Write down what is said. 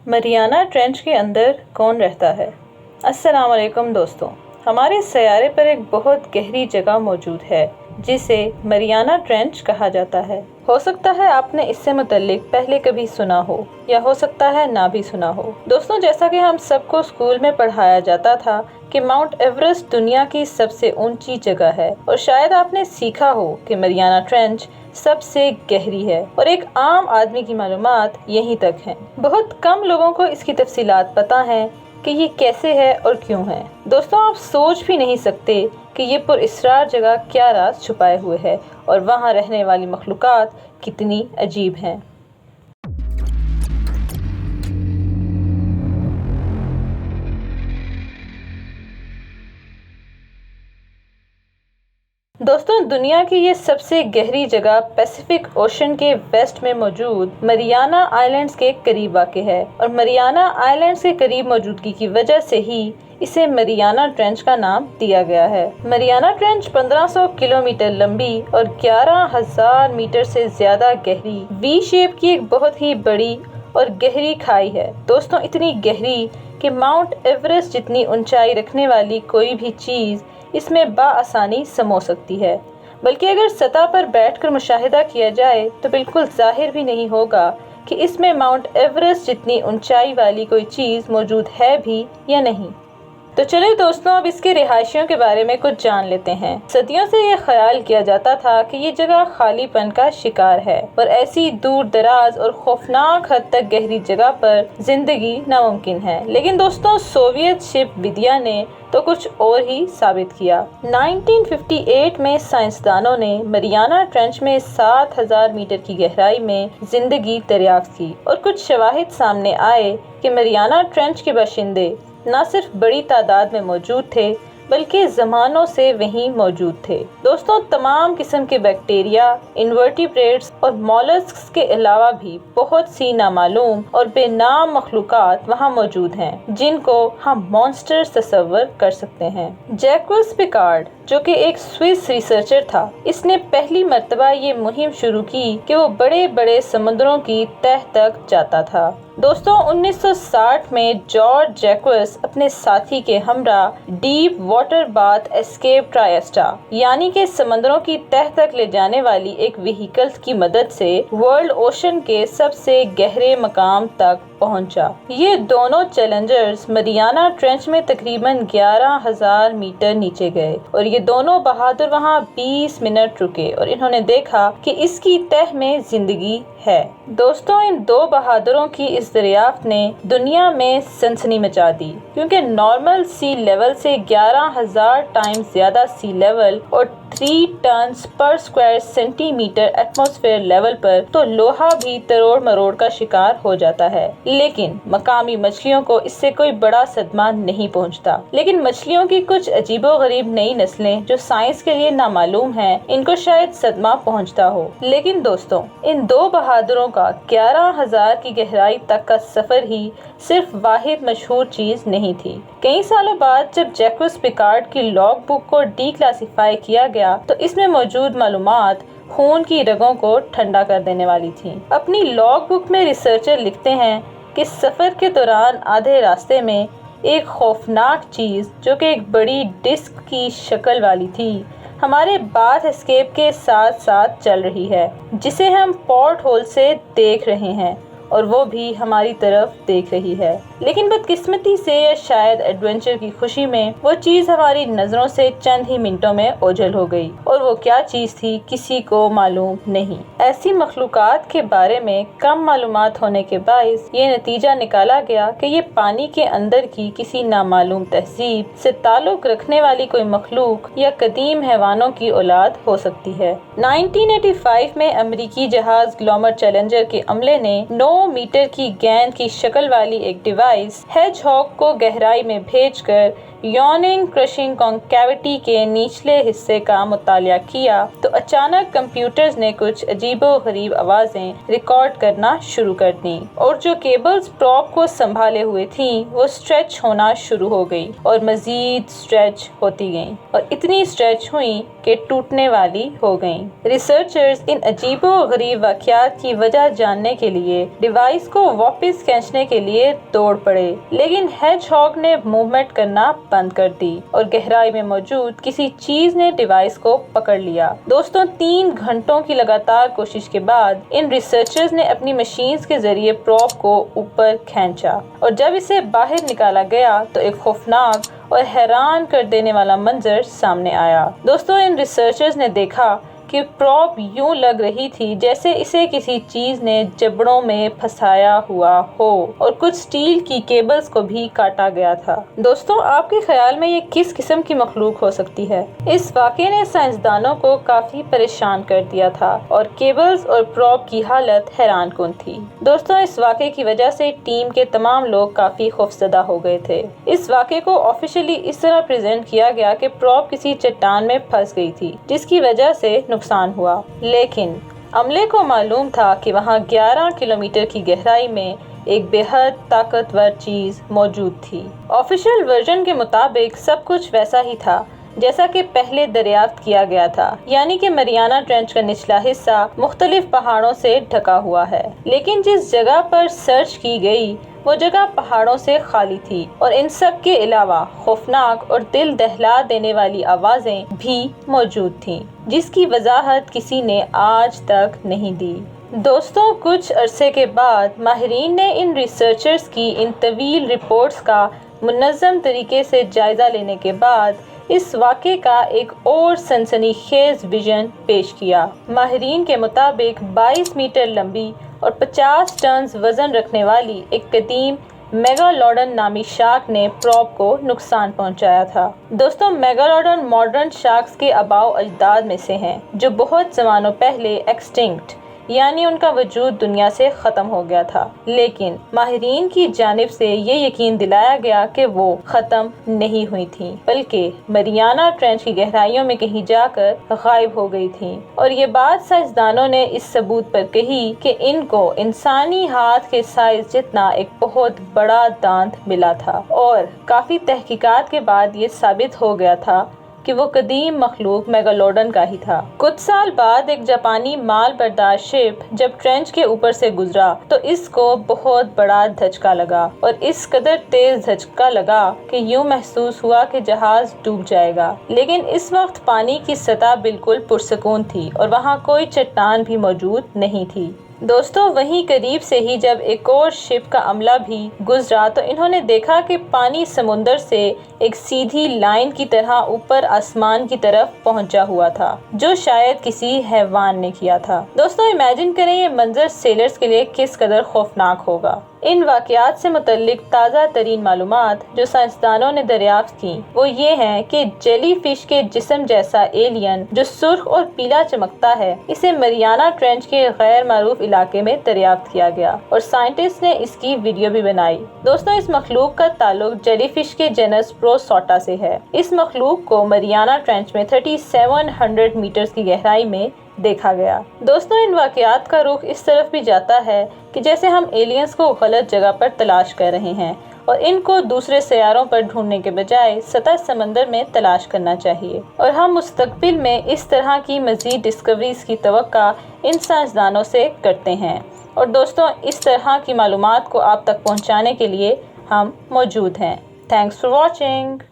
Mariana trench के अंदर कौन रहता है? अस्सलाम वालेकुम दोस्तों। हमारे सैयारे पर एक बहुत गहरी जगह मौजूद है जिसे मरियाना ट्रेंच कहा जाता है। हो सकता है आपने इससे मुतल्लिक पहले कभी सुना हो या हो सकता है ना भी सुना हो। दोस्तों, जैसा कि हम सबको स्कूल में पढ़ाया जाता था कि माउंट एवरेस्ट दुनिया की सबसे ऊंची जगह है और शायद आपने सीखा हो कि मरियाना ट्रेंच सबसे गहरी है और एक आम आदमी की मालूमात यहीं तक हैं। बहुत कम लोगों को इसकी तफसीलात पता हैं कि ये कैसे है और क्यों है। दोस्तों, आप सोच भी नहीं सकते कि ये पुरअसरार जगह क्या राज छुपाए हुए है और वहाँ रहने वाली मखलूक़ात कितनी अजीब हैं। दोस्तों, दुनिया की ये सबसे गहरी जगह पैसिफिक ओशन के वेस्ट में मौजूद मरियाना आइलैंड्स के करीब वाक़ है और मरियाना आइलैंड्स के करीब मौजूदगी की वजह से ही इसे मरियाना ट्रेंच का नाम दिया गया है। मरियाना ट्रेंच 1500 किलोमीटर लंबी और 11,000 मीटर से ज्यादा गहरी वी शेप की एक बहुत ही बड़ी और गहरी खाई है। दोस्तों, इतनी गहरी कि माउंट एवरेस्ट जितनी ऊंचाई रखने वाली कोई भी चीज़ इसमें बाआसानी समो सकती है, बल्कि अगर सतह पर बैठकर मुशाहिदा किया जाए तो बिल्कुल जाहिर भी नहीं होगा कि इसमें माउंट एवरेस्ट जितनी ऊंचाई वाली कोई चीज़ मौजूद है भी या नहीं। तो चलिए दोस्तों, अब इसके रिहायशियों के बारे में कुछ जान लेते हैं। सदियों से ये ख्याल किया जाता था कि ये जगह खालीपन का शिकार है और ऐसी दूर दराज और खौफनाक हद तक गहरी जगह पर जिंदगी नामुमकिन है। लेकिन दोस्तों, सोवियत शिप विद्या ने तो कुछ और ही साबित किया। 1958 में साइंसदानों ने मरियाना ट्रेंच में 7,000 मीटर की गहराई में जिंदगी दरियाफ्त की और कुछ शवाहिद सामने आए कि मरियाना ट्रेंच के बाशिंदे न सिर्फ बड़ी तादाद में मौजूद थे बल्कि ज़मानों से वहीं मौजूद थे। दोस्तों, तमाम किस्म के बैक्टीरिया, इन्वर्टिब्रेट्स और मॉलस्क्स के अलावा भी बहुत सी नामालूम और बेनाम मखलूक़ात वहाँ मौजूद हैं जिनको हम मॉन्स्टर्स तस्वर कर सकते हैं। जैक्वस पिकार्ड, जो कि एक स्विस रिसर्चर था, इसने पहली मर्तबा ये मुहिम शुरू की कि वो बड़े बड़े समुद्रों की तह तक जाता था। दोस्तों, 1960 में जॉर्ज जैक्वस अपने साथी के हमरा डीप वाटर बाथ एस्केप ट्रायस्टा यानी कि समंदरों की तह तक ले जाने वाली एक व्हीकल की मदद से वर्ल्ड ओशन के सबसे गहरे मकाम तक पहुंचा। ये दोनों चैलेंजर्स मरियाना ट्रेंच में तकरीबन 11,000 मीटर नीचे गए और ये दोनों बहादुर वहाँ 20 मिनट रुके और इन्होंने देखा कि इसकी तह में जिंदगी है। दोस्तों, इन दो बहादुरों की इस दरियाफ्त ने दुनिया में सनसनी मचा दी, क्योंकि नॉर्मल सी लेवल से 11,000 टाइम्स ज्यादा सी लेवल और 3 टन पर स्क्वायर सेंटीमीटर एटमॉस्फेयर लेवल पर तो लोहा भी तरोड़ मरोड़ का शिकार हो जाता है। लेकिन मकामी मछलियों को इससे कोई बड़ा सदमा नहीं पहुंचता। लेकिन मछलियों की कुछ अजीबोगरीब नई नस्लें जो साइंस के लिए नामालूम हैं, इनको शायद सदमा पहुंचता हो। लेकिन दोस्तों, इन दो बहादुरों का 11,000 की गहराई तक का सफर ही सिर्फ वाहिद मशहूर चीज नहीं थी। कई सालों बाद जब जैक्वस पिकार्ड की लॉग बुक को डीक्लासिफाई किया गया तो इसमें मौजूद मालूमात खून की रगों को ठंडा कर देने वाली थी। अपनी लॉग बुक में रिसर्चर लिखते हैं कि सफर के दौरान आधे रास्ते में एक खौफनाक चीज, जो कि एक बड़ी डिस्क की शक्ल वाली थी, हमारे बाथ एस्केप के साथ साथ चल रही है, जिसे हम पोर्ट होल से देख रहे हैं और वो भी हमारी तरफ देख रही है। लेकिन बदकिस्मती से या शायद एडवेंचर की खुशी में वो चीज़ हमारी नज़रों से चंद ही मिनटों में ओझल हो गई और वो क्या चीज़ थी किसी को मालूम नहीं। ऐसी मखलूक़ात के बारे में कम मालूमात होने के बायस ये नतीजा निकाला गया कि ये पानी के अंदर की किसी नामालूम तहजीब से ताल्लुक़ रखने वाली कोई मखलूक या कदीम हैवानों की औलाद हो सकती है। 1985 में अमरीकी जहाज ग्लोमर चैलेंजर के अमले ने 9 मीटर की गेंद की शक्ल वाली एक डिवाइस हेजहॉग को गहराई में भेजकर یوننگ کرشنگ کانکیوٹی کے نچلے حصے کا مطالعہ کیا تو اچانک کمپیوٹرز نے کچھ عجیب و غریب آوازیں ریکارڈ کرنا شروع کر دیں اور جو کیبلز پراپ کو سنبھالے ہوئے تھیں وہ اسٹریچ ہونا شروع ہو گئی اور مزید اسٹریچ ہوتی گئیں اور اتنی اسٹریچ ہوئیں کہ ٹوٹنے والی ہو گئیں۔ ریسرچرز ان عجیب و غریب واقعات کی وجہ جاننے کے لیے ڈیوائس کو واپس کھینچنے کے لیے دوڑ پڑے، لیکن ہیج ہاگ نے موومنٹ کرنا بند کر دی اور گہرائی میں موجود کسی چیز نے ڈیوائس کو پکڑ لیا۔ دوستوں، 3 گھنٹوں کی لگاتار کوشش کے بعد ان ریسرچرز نے اپنی مشینز کے ذریعے پراپ کو اوپر کھینچا اور جب اسے باہر نکالا گیا تو ایک خوفناک اور حیران کر دینے والا منظر سامنے آیا۔ دوستوں، ان ریسرچرز نے دیکھا کہ پراپ یوں لگ رہی تھی جیسے اسے کسی چیز نے جبڑوں میں پھنسایا ہوا ہو اور کچھ سٹیل کی کیبلز کو بھی کاٹا گیا تھا۔ دوستوں، آپ کے خیال میں یہ کس قسم کی مخلوق ہو سکتی ہے؟ اس واقعے نے سائنسدانوں کو کافی پریشان کر دیا تھا اور کیبلز اور پراپ کی حالت حیران کن تھی۔ دوستوں، اس واقعے کی وجہ سے ٹیم کے تمام لوگ کافی خوفزدہ ہو گئے تھے۔ اس واقعے کو آفیشلی اس طرح پریزنٹ کیا گیا کہ پراپ کسی چٹان میں پھنس گئی تھی جس کی وجہ سے نقصان ہوا، لیکن عملے کو معلوم تھا کہ وہاں 11 کلومیٹر کی گہرائی میں ایک بے حد طاقتور چیز موجود تھی۔ آفیشیل ورژن کے مطابق سب کچھ ویسا ہی تھا جیسا کہ پہلے دریافت کیا گیا تھا، یعنی کہ مریانہ ٹرینچ کا نچلا حصہ مختلف پہاڑوں سے ڈھکا ہوا ہے، لیکن جس جگہ پر سرچ کی گئی وہ جگہ پہاڑوں سے خالی تھی اور ان سب کے علاوہ خوفناک اور دل دہلا دینے والی آوازیں بھی موجود تھیں جس کی وضاحت کسی نے آج تک نہیں دی۔ دوستوں، کچھ عرصے کے بعد ماہرین نے ان ریسرچرز کی ان طویل رپورٹس کا منظم طریقے سے جائزہ لینے کے بعد اس واقعے کا ایک اور سنسنی خیز ویژن پیش کیا۔ ماہرین کے مطابق 22 میٹر لمبی اور 50 ٹنز وزن رکھنے والی ایک قدیم میگالوڈن نامی شارک نے پراپ کو نقصان پہنچایا تھا۔ دوستوں، میگالوڈن ماڈرن شارکس کے آباء و اجداد میں سے ہیں جو بہت زمانوں پہلے ایکسٹنکٹ یعنی ان کا وجود دنیا سے ختم ہو گیا تھا، لیکن ماہرین کی جانب سے یہ یقین دلایا گیا کہ وہ ختم نہیں ہوئی تھیں بلکہ مریانہ ٹرینچ کی گہرائیوں میں کہیں جا کر غائب ہو گئی تھیں، اور یہ بات سائنسدانوں نے اس ثبوت پر کہی کہ ان کو انسانی ہاتھ کے سائز جتنا ایک بہت بڑا دانت ملا تھا، اور کافی تحقیقات کے بعد یہ ثابت ہو گیا تھا کہ وہ قدیم مخلوق میگالوڈن کا ہی تھا۔ کچھ سال بعد ایک جاپانی مال بردار شپ جب ٹرینچ کے اوپر سے گزرا تو اس کو بہت بڑا دھچکا لگا، اور اس قدر تیز دھچکا لگا کہ یوں محسوس ہوا کہ جہاز ڈوب جائے گا، لیکن اس وقت پانی کی سطح بالکل پرسکون تھی اور وہاں کوئی چٹان بھی موجود نہیں تھی۔ دوستوں، وہیں قریب سے ہی جب ایک اور شپ کا عملہ بھی گزرا تو انہوں نے دیکھا کہ پانی سمندر سے ایک سیدھی لائن کی طرح اوپر آسمان کی طرف پہنچا ہوا تھا، جو شاید کسی حیوان نے کیا تھا۔ دوستوں، امیجن کریں یہ منظر سیلرز کے لیے کس قدر خوفناک ہوگا۔ ان واقعات سے متعلق تازہ ترین معلومات جو سائنسدانوں نے دریافت کی وہ یہ ہیں کہ جیلی فش کے جسم جیسا ایلین جو سرخ اور پیلا چمکتا ہے، اسے مریانہ ٹرینچ کے غیر معروف علاقے میں دریافت کیا گیا اور سائنٹسٹ نے اس کی ویڈیو بھی بنائی۔ دوستوں، اس مخلوق کا تعلق جیلی فش کے جنس پروسوٹا سے ہے۔ اس مخلوق کو مریانہ ٹرینچ میں 3700 میٹرز کی گہرائی میں دیکھا گیا۔ دوستوں، ان واقعات کا رخ اس طرف بھی جاتا ہے کہ جیسے ہم ایلینز کو غلط جگہ پر تلاش کر رہے ہیں اور ان کو دوسرے سیاروں پر ڈھونڈنے کے بجائے سطح سمندر میں تلاش کرنا چاہیے، اور ہم مستقبل میں اس طرح کی مزید ڈسکوریز کی توقع ان سائنسدانوں سے کرتے ہیں، اور دوستوں اس طرح کی معلومات کو آپ تک پہنچانے کے لیے ہم موجود ہیں۔ Thanks for watching.